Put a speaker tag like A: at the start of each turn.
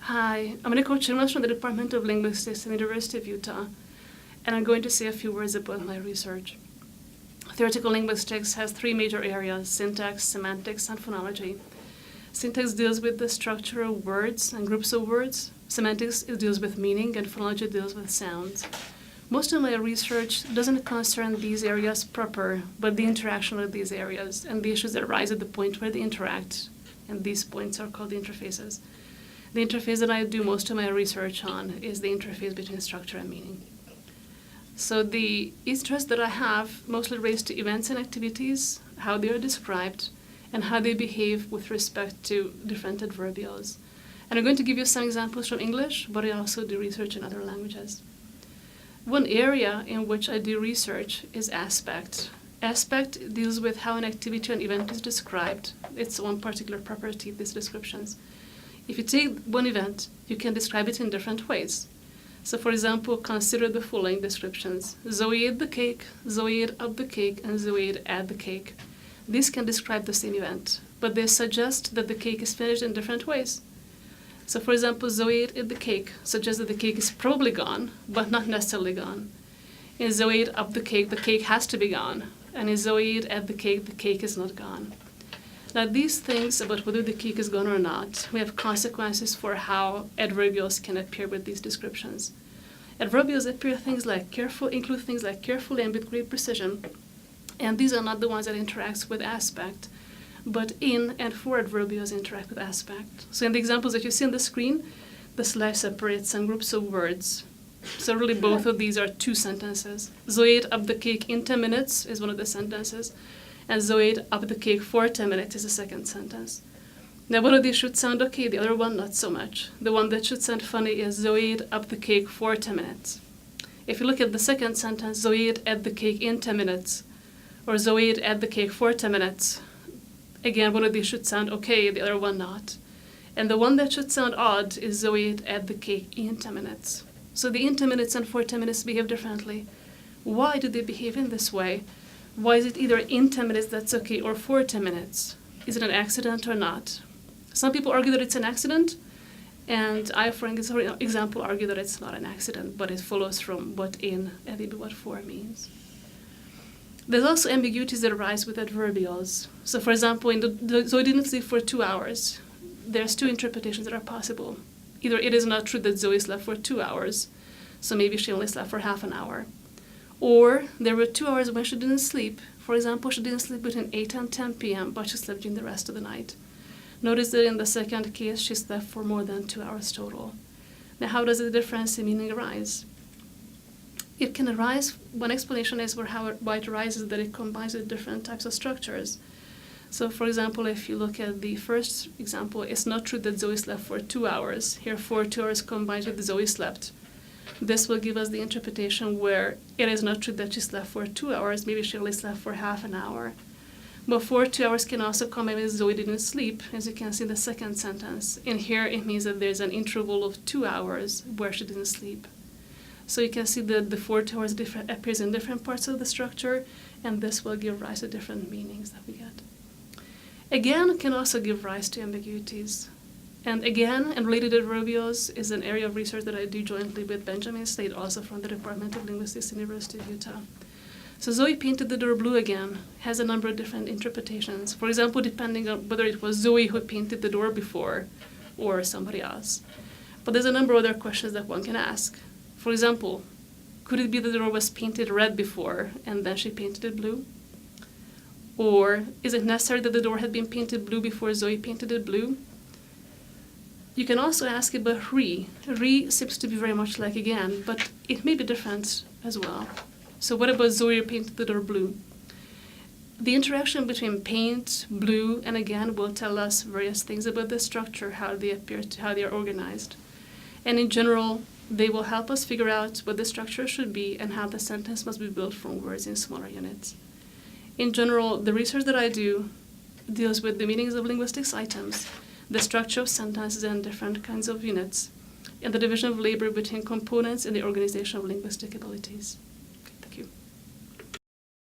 A: Hi, I'm Aniko Csirmaz from the Department of Linguistics at the University of Utah, and I'm going to say a few words about my research. Theoretical linguistics has three major areas: syntax, semantics, and phonology. Syntax deals with the structure of words and groups of words. Semantics deals with meaning, and phonology deals with sounds. Most of my research doesn't concern these areas proper, but the interaction of these areas and the issues that arise at the point where they interact, and these points are called the interfaces. The interface that I do most of my research on is the interface between structure and meaning. So the interest that I have mostly relates to events and activities, how they are described, and how they behave with respect to different adverbials. And I'm going to give you some examples from English, but I also do research in other languages. One area in which I do research is aspect. Aspect deals with how an activity or an event is described. It's one particular property of these descriptions. If you take one event, you can describe it in different ways. So for example, consider the following descriptions. Zoe ate the cake, Zoe ate up the cake, and Zoe ate at the cake. These can describe the same event, but they suggest that the cake is finished in different ways. So for example, Zoe ate the cake suggests that the cake is probably gone, but not necessarily gone. In Zoe ate up the cake has to be gone. And in Zoe ate at the cake is not gone. Now these things about whether the cake is gone or not, we have consequences for how adverbials can appear with these descriptions. Adverbials include things like carefully and with great precision, and these are not the ones that interact with aspect, but in and for adverbials interact with aspect. So in the examples that you see on the screen, the slash separates some groups of words. So really both of these are two sentences. Zoe ate up the cake in 10 minutes is one of the sentences, and Zoe ate up the cake for 10 minutes is the second sentence. Now one of these should sound okay, the other one not so much. The one that should sound funny is Zoe ate up the cake for 10 minutes. If you look at the second sentence, Zoe ate at the cake in 10 minutes, or Zoe ate at the cake for 10 minutes. Again, one of these should sound okay, the other one not. And the one that should sound odd is Zoe ate at the cake in 10 minutes. So the in 10 minutes and for 10 minutes behave differently. Why do they behave in this way? Why is it either in 10 minutes that's okay or for 10 minutes? Is it an accident or not? Some people argue that it's an accident, and I, for example, argue that it's not an accident, but it follows from what in and maybe what for means. There's also ambiguities that arise with adverbials. So for example, in Zoe didn't sleep for 2 hours. There's two interpretations that are possible. Either it is not true that Zoe slept for 2 hours, so maybe she only slept for half an hour. Or there were 2 hours when she didn't sleep. For example, she didn't sleep between 8 and 10 p.m., but she slept during the rest of the night. Notice that in the second case, she slept for more than 2 hours total. Now, how does the difference in meaning arise? It can arise, one explanation is why it arises that it combines with different types of structures. So, for example, if you look at the first example, it's not true that Zoe slept for 2 hours. Here, for 2 hours combined with Zoe slept. This will give us the interpretation where it is not true that she slept for 2 hours, maybe she only slept for half an hour. But for 2 hours can also come in with Zoe didn't sleep, as you can see in the second sentence. And here it means that there's an interval of 2 hours where she didn't sleep. So you can see that the for 2 hours appears in different parts of the structure, and this will give rise to different meanings that we get. Again can also give rise to ambiguities. And again, and related adverbials is an area of research that I do jointly with Benjamin Slade, also from the Department of Linguistics, University of Utah. So Zoe painted the door blue again has a number of different interpretations. For example, depending on whether it was Zoe who painted the door before or somebody else. But there's a number of other questions that one can ask. For example, could it be that the door was painted red before and then she painted it blue? Or is it necessary that the door had been painted blue before Zoe painted it blue? You can also ask about re. Re seems to be very much like again, but it may be different as well. So what about Zoe painted the door blue? The interaction between paint, blue, and again will tell us various things about the structure, how they appear, how they are organized. And in general, they will help us figure out what the structure should be and how the sentence must be built from words in smaller units. In general, the research that I do deals with the meanings of linguistics items, the structure of sentences and different kinds of units, and the division of labor between components in the organization of linguistic abilities.